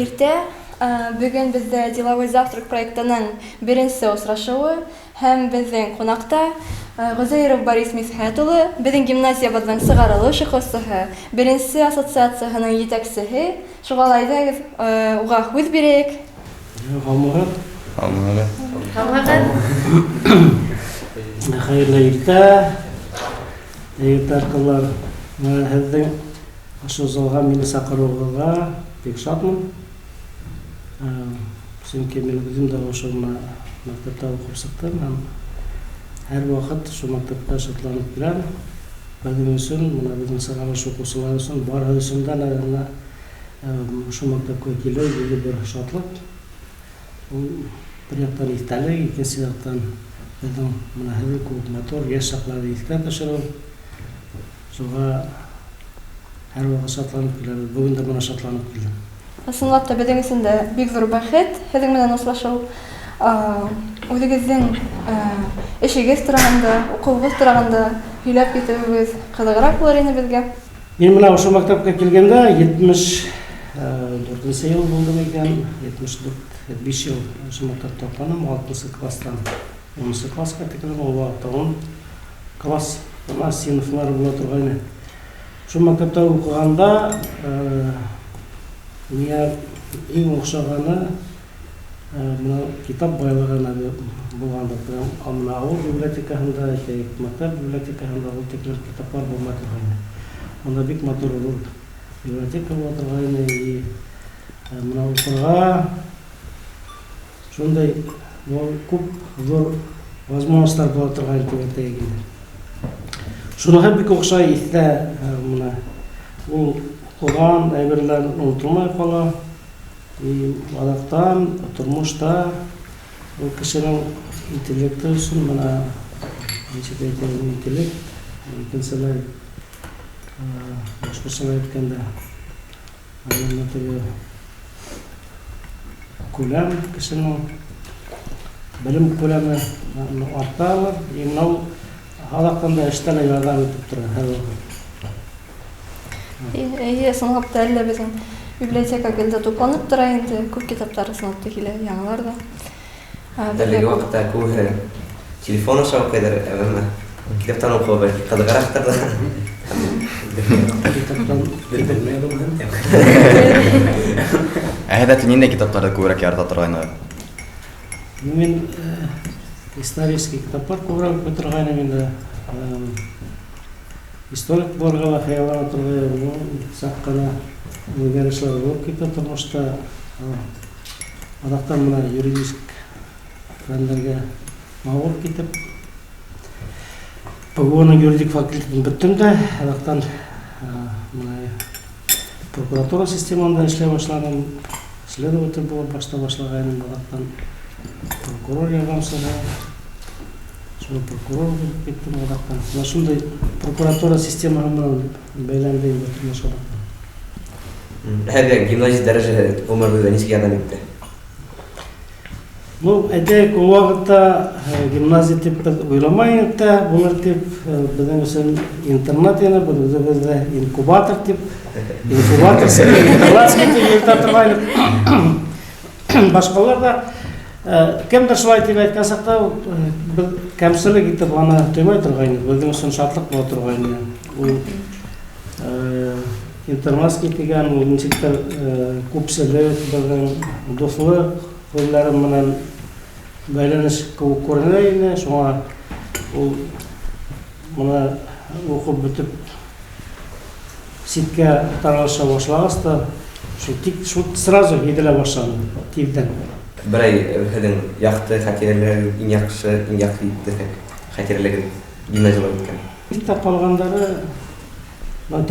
Иртә бүген бездә деловой завтрак проектының беренче очрашуы һәм безнең кунакта Гозаиров Борис Мисхәт улы, безнең гимназиябызның сыгарылыш укучысы, беренче ассоциацияның җитәкчесе. Шугалайда уга сүз бирәк. Хәерле иртә. Иртәкеләр һездән ашу залга мине сакыруга бик шатмын. Чөнки мин үзем дә ошо мәктәптә укып чыктым һәм һәр вакыт шу мәктәпкә шатланып киләм. Безнең өчен, менә безнең сыгарылыш укучылар өчен бар өчен дә шу мәктәпкә килү бер шатлык. Бер яктан истәлек, икенче яктан безнең менә һәр күп мотор яшь чакларны искә төшерү. Шуга һәр вакыт шатланып киләм. Бүген дә менә шатланып килдем. Асыллап та безнең өчен дә бик зур бәхет һезнең белән очрашу. Үзегезнең эшегез турында, укугыз турында һөйләп китүегез кызыграк булыр иде безгә. Мин менә ошо мәктәпкә килгәндә 74 ел булды микән, 74-5 ел ошо мәктәптә укыдым, 6 класстан 10 класска тикән ул вакытта 10 класс сыйныфлар була торган. Ошо мәктәптә укыганда миңа иң охшаганы менә китап байлыгына булганда, аны авыл библиотекаһында, мәктәп библиотекаһында ул тиклем китаплар булмый торган. Анда бик матур библиотека була торган и менә укырга шундай күп зур возможностьлар була торган дип. Шуңа бик охшай истә менә ул укыган әйберләр онытылмай кала. Адактан тормышта ул кешенең интеллекты өчен менә ничек әйтәм, интеллект, икенчеләй башкача әйткәндә, аны теге күләм кешенең белем күләме арталар, инау адактан да эштән ярдәм итеп тора һәр вакыт. Соңлап та әллә безнең библиотека гелдә тупланып тора инде, күп китаплар сынап та килә, яңалар да. Әлеге вакытта күп телефон аша укыйдыр, әмма китаптан укып кызыграктыр да. Китаптан белмәдем. Әһәдәте нинди китапларда күбрәк ярата торган? Мин исторический китаплар күбрәк укый торган инде. Историк булырга хыяллана торган, саккана үзгәрешләр булып китә тормышта. Адактан менә юридик фәннәргә авырып китеп, ПГУның юридик факультетын беттем дә, адактан менә прокуратура системасында эшләй башладым, следователь булып башлаганым, адактан прокурор ярдәмчесе, шул прокурор булып киттем адактан. Шундай прокуратура системасы белән бәйләндем тормышка. Һәр гимназия дәрәҗәсе өмәргә ничек ярдәм итте? Әйтәйек, ул вакытта гимназия дип уйламайм да, булыр дип, безнең өчен интернат яна, бездә инкубатор дип, интернатский дип йөртә торган. Башкалар да кемдер шулай дип әйткән сакта, кемселек итеп аны тоймай торган, безнең өчен шатлык була торган. Ул интернатский дигән ул ничектер күпселек, безнең дуслык Күлләрем менән бәйләнеш күренә иде, шуңа ул менә укып бетеп ситкә таралыша башлагас та, шул сразу һиделә башлады, тиздән. Берәй һезнең яхты хатирәләр, иң яхшы, иң яхшы хатирәләр гимназиялар үткән. Иртә калгандары,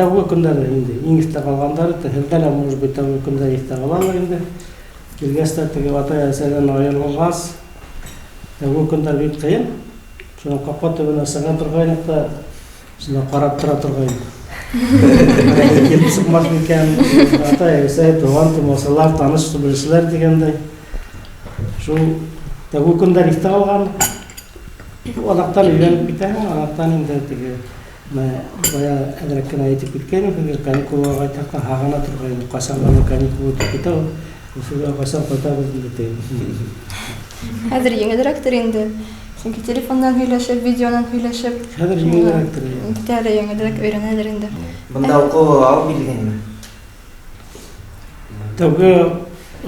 тәүге көндәре инде, иң иртә калгандары, һәлдәлә может быть тәүге көндә иртә калалар инде. Килгәстә теге атай әсәдән аерылгас, тәүге көндәр бик кыен. Шуның капка төбенә сыгып торган да, шуны карап тора торган. Килеп сыгмас микән, атай әсәд туган тумасалар, таныш белешләр дигәндәй. Шул тәүге көндәр иртә калган. Адактан өйрәнеп китәм, адактан инде теге бая әдрәк кенә әйтеп киткән, каникулга кайтакка хагана торган, кашаннан каникул үтеп китә. Шуга кайсан кайтабыз дите. Хәзер еңелрәктер инде. Чөнки телефоннан һөйләшеп, видеонан һөйләшеп. Хәзер җиңелрәктер. Тәле еңелрәк өйрәнәдер инде. Бunda уку алып билгәнме? Тәүге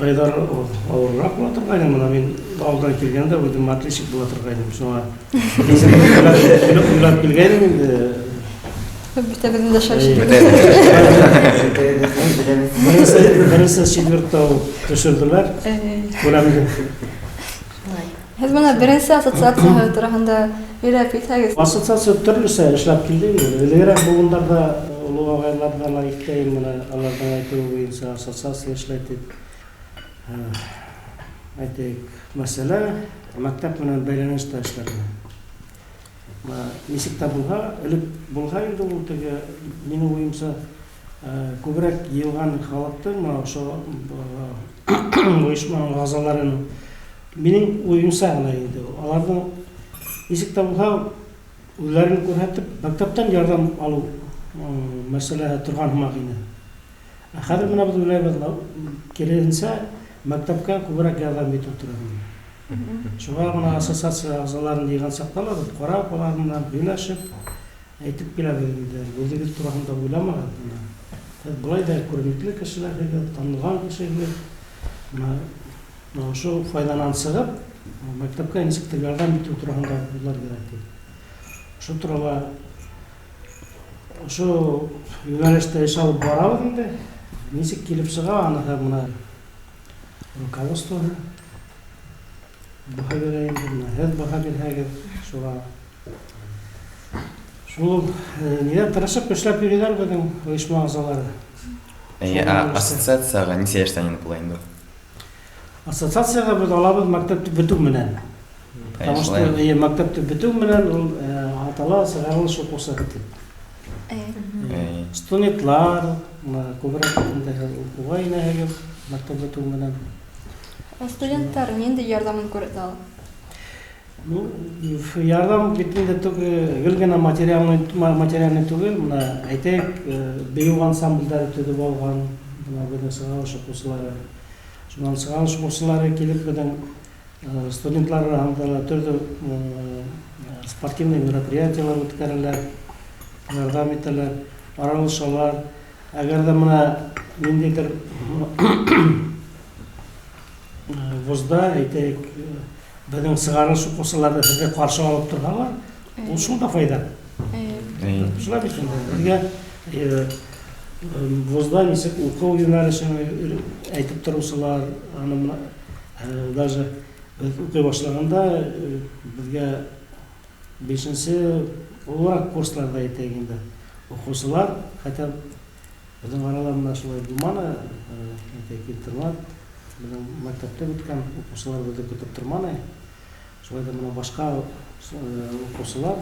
айдар авыррак була торгайным, мына мин авылдан килгәндә үзем отличник була торгайным. Шуңа уйлап килгәнем инде. Битәбездә дә шашып. Беренче четвертта төшерделәр. Күрәмде. Һез моны беренче ассоциация турында өйрәп китәгез. Ассоциация төрлесе эшләп килде. Элегрәк булганда улы агайлардан әйткән менә алардан әйтү буенча ассоциация эшләтеп. Әйтик, мәсәлә, мәктәп менән бәйләнештә эшләргә. Ничек тә булга, элек булга инде ул теге минем уемча күбрәк йылган халыктың ошо оешма газаларын минем уемча гына инде. Аларның ничек тә булга үзләрен күрһәтеп, мәктәптән ярдәм алу мәсьәлә торган хымак иде. Хәзер менә без уйлайбыз, киресенчә мәктәпкә күбрәк ярдәм итү турында. Шуңа гына ассоциация әгъзаларын дигән сакталар, карап алардан һөйләшеп, әйтеп киләбез инде. Үзегез турында уйламагыз. Булай да күренекле кешеләргә, танылган кешеләргә ошо файданан сыгып, мәктәпкә ничек тә ярдәм итү турында уйлар кирәк. Ошо турыда ошо юнәлештә эш алып барабыз инде. Ничек килеп чыга, аны менә руководство baha vereyim, her baha vereyim, şunu niye tırışıp işlep yürüyorlar bugün uyuşma ağzaları. Ассоциацияга ниче эштен булайын да. Ассоциацияга biz alabız мәктәпте битү менән. Потому что мәктәпте битү менән ул атала сыгарылыш укусы битеп. Студентлар, күбрәк укуга инәгез мәктәп битү менән. Студентлар нинди ярдәмен күрә ала? Ярдәм битендә түгел генә материальный түгел, менә әйтәк, бию ансамбльдәре төзеп алган, менә безнең сыгалыш укучылары. Шуннан сыгалыш укучылары килеп безнең студентлар арасында төрле спортивный мероприятиялар үткәрәләр, ярдәм итәләр, аралашалар. Әгәр дә менә ниндидер вузда әйтәк, безнең сыгарылыш укучыларны сезгә каршы алып торганлар, ул шунда файда. Шулай бит инде. Вузда ничек уку юнәлешен әйтеп торучылар, аны даже укый башлаганда безгә 5нче урак курсларда әйтәк инде. Укучылар, хәтта безнең араларында шулай булманы, әйтәк интернат, безнең мәктәптә үткән укучылар безне көтеп торманы. Шулай да менә башка укучылар,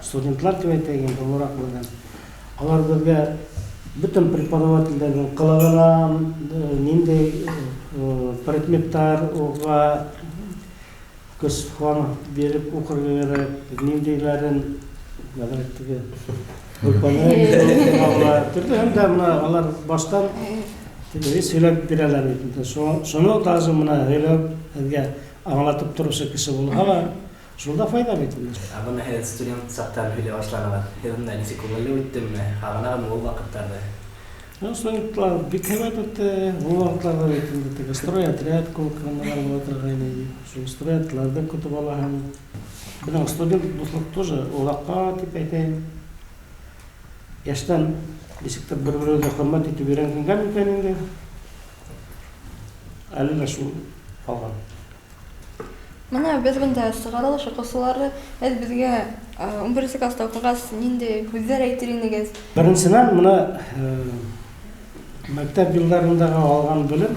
студентлар дип әйтәк инде урак белән. Алар безгә бөтен преподавательләрнең кылыгынан, нинди предметтар уга көз фон берип укырга кирәк, ниндиләрен мәгълүматларга Türkçe hem de bunlar baştan söyleyip biralar bitiyor. Şunu da azımına öyle anlatıp durursa kişi olur ama şurada fayda bitiyor. Ama her student saktar bile başlanır. Hem de nisi kullanıyor ittim. Havana mı o vakitlerde? Studentlar bir kere de o vakitlerde bitiyor. Stroy atriyat kullananlar var. Şu stroyatlarda kutubalar hem. Benim student dostluk тоже olakka tipete. Yaştan bisiklet bir-birine hürmet etip öğrengen mükemmel. Әлі şu қалған. Мына без бында сыгарылыш укучылары безгә 11 класста укыгас нинди хүзләр әйтергез. Беренчедән мына мәктәп елларындагы алган белем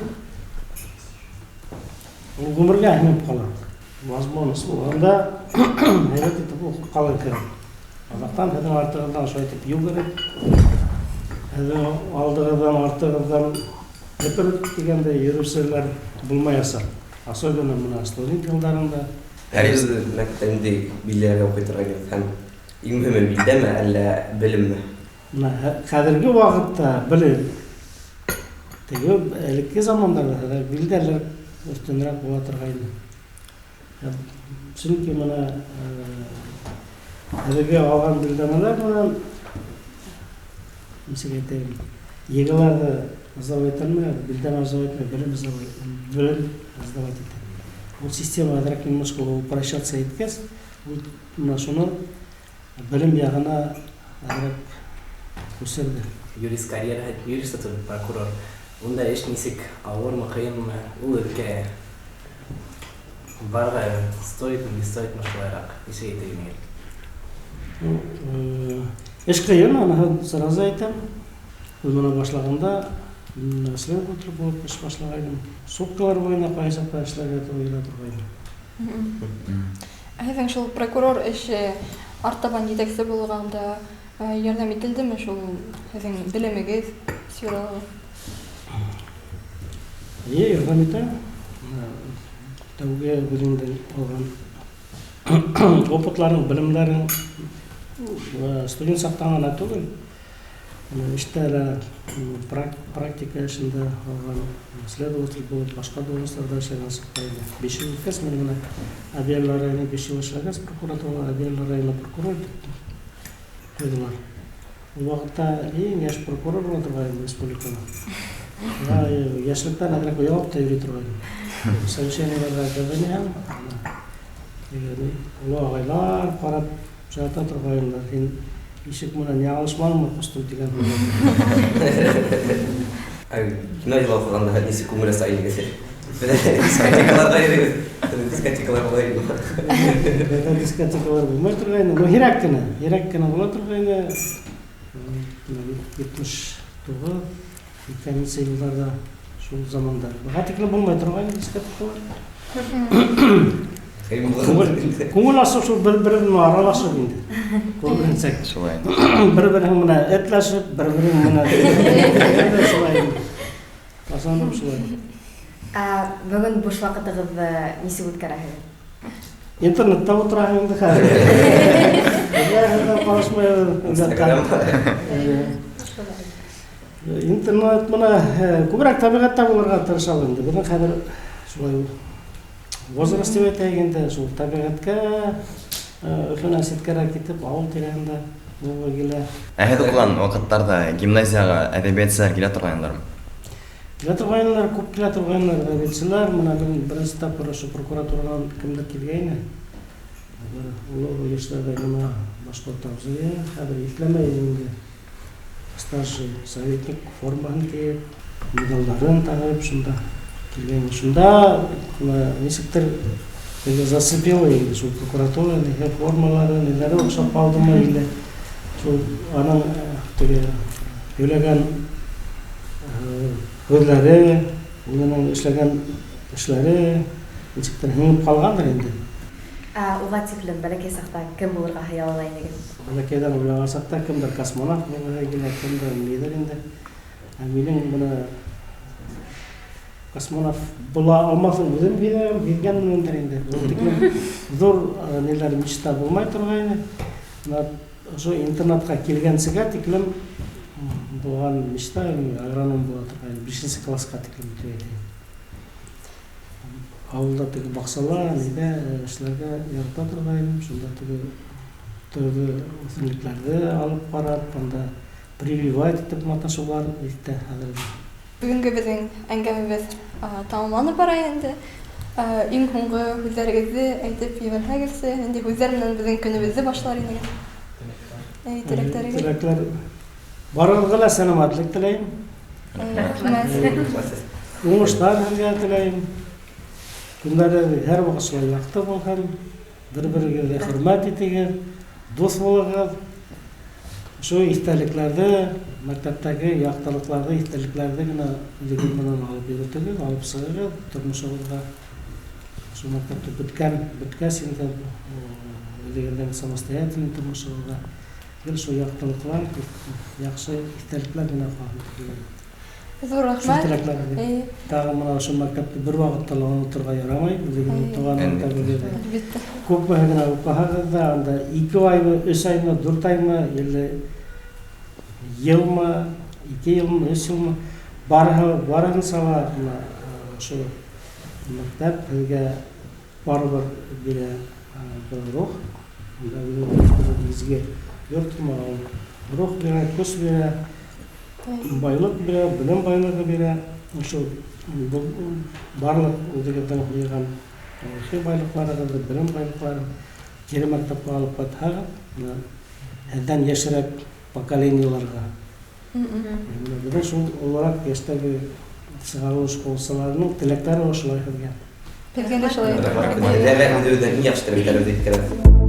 ул гомергә әһмият кала. Возможность булганда әйбәт итеп укып калыр кирәк. Аллаһтан һәдән артыгыдан шулай итеп югырып, һәдән алдыгыдан артыгыдан Hepер degende yürüyüşler bulmaya sar. Особенно mına student yıllarında. Her yüz mektebinde bilgileri okuyturgan hem mühim bilgi mi, eller bilim mi? Hazırki vakitte bilim Теге элекке замандарда билдерлер өстөнрәк була торгайны. Чөнки моны әлеге алган билдәмәләр менән ничек әйтәм, егыларды сдавать итәлмәгән, билдәмә сдавать итмәгән, белем сдавать итә. Бу система адрак немножко упрощаться иткәс, менә шуны белем ягына адрак үсерде. Юрист карьера, юрист прокурор. Унда эш нисек авырмы, кыйынмы, ул өлкә барга стоитмы, не стоитмы шулайрак, ничек әйтергә? Эш кыйын, аны сразу әйтәм. Менә башлаганда следователь булып эш башлагайным. Суткалар буена кайсакта эшләргә туры торгайным. Һәм шул прокурор эше артабан җитәкче булганда ярдәм ителдеме шул һезнең белемегез, сюрагы? Ярдәм итә. Тәүге белемдән алган опытларын, белемнәрен студент сактаган түгел. Иштәлә практика эшендә алган следователь булып башка должностьларда эшләгән сактайды. 5 ел үткәч мен генә Абьял районы 5 ел эшләгән прокуратурада Абьял районы прокурор куйдылар. Ул вакытта иң яшь прокурор була торган республикада. Яшьлектән әдрәк уйлап та йөри торган. Совещаниеларда гәвенәм. Ул агайлар карап жата торганнар. Ишек менән яңалышманмы кустым дигән. Гимназия вакытында нисек күңел саилгесе. Дискотекаларга йөрегез. Дискотекалар булайбы. Дискотекалар булмай торган. Бу йөрәк кенә була торган. 79 елларда шул заманда. Хатыклы булмай торган дискотекалар. Күңел асып шул бер-беренә аралашып инде. Күргәнсәк. Шулай. Бер-берең менә этләшеп, бер-берең менә шулай. Асанып шулай. Бүген буш вакытыгызды нисек үткәрәһегез? Интернетта утыраһың инде хәзер. Интернет менә күбрәк табигатьтә булырга тырышалар инде. Бүген хәзер шулай возраст дип әйтәгәндә шул табигатькә финансит кирәк итеп авыл тирәсендә булып килә. Һәм укыган вакыттарда гимназияга әдәбиятчылар килә торганнармы? Килә торганнар, күп килә торганнар әдәбиятчылар. Менә беренче тапкыр прокуратурадан кемдер килгәйне. Ул яшьләрдә генә башкорт тавзыя, хәзер итләмәй инде. Стаж советник формасын киеп, медальларын тагып шунда килгән. Шунда ничектер зацепило инде шул прокуратура, формалары, неләре охшап калдымы инде. Шул аның теге йөргән хәлләре, уның эшләгән эшләре ничектер һәм калгандыр инде. Уга тиклем бәләкәй сакта кем булырга хыяллана идегез? Бәләкәйдән уйлаган сакта кемдер космонавт булырга кирәк, кемдер лидер инде. Минем моны космонавт була алмасын үзем биргәнмен инде. Зур неләр мечта булмай торган. Ошо интернатка килгәнсегә тиклем булган мечта агроном була торган. 5 класска тиклем төгәде. Авылда теге баксалар, нидә эшләргә ярата торган, шунда теге үсемлекләрне алып карап, анда прививать итеп маташулар итә хәзер. Бүгенге безнең әңгәмәбез тамамланып бара инде. Иң һуңгы һүзләрегезне әйтеп җибәрһәгез, инде һүзләр белән безнең көнебезне башлар инде. Теләкләр барыгызга сәламәтлек теләйм. Уңышлар теләйм. Күннәре һәр вакыт шулай якты булган, бер-берегезгә хөрмәт итегез, дус булыгыз. Шу истәлекләрне, мәктәптәге яктылыкларны, истәлекләрне генә үзегез менән алып йөртегез, алып чыгыгыз тормышыгызга. Шу мәктәптә беткәч инде үзегезнең самостоятельный тормышыгызга. Шу яктылыклар, яхшы истәлекләр генә калып. Зур рәхмәт. Тагын менә ошо мәктәптә бер вакытта онытырга ярамый. Үзегезнең туган мәктәбегез. Күпме генә укыгыз да, анда 2 аймы, 3 аймы, 4 аймы, елмы, 2 елмы, 3 елмы барын сала ошо мактап бизге барыбыр бирә бер рух. Бизге йортмаган рух бирә, көс бирә, байлык бирә, белем байлыгы бирә. Ошо барлык үзегездән куйган байлыкларыгызды, белем байлыкларын кире мактапка алып кайтһагыз, элдән яшерәк поколенияларга. Бүген шул оларак яшьтәге сыгарылыш школаларының теләкләре ошолай хәлгә. Безгә дә шулай. Дәвам итүдән яхшы тәрбияләр дип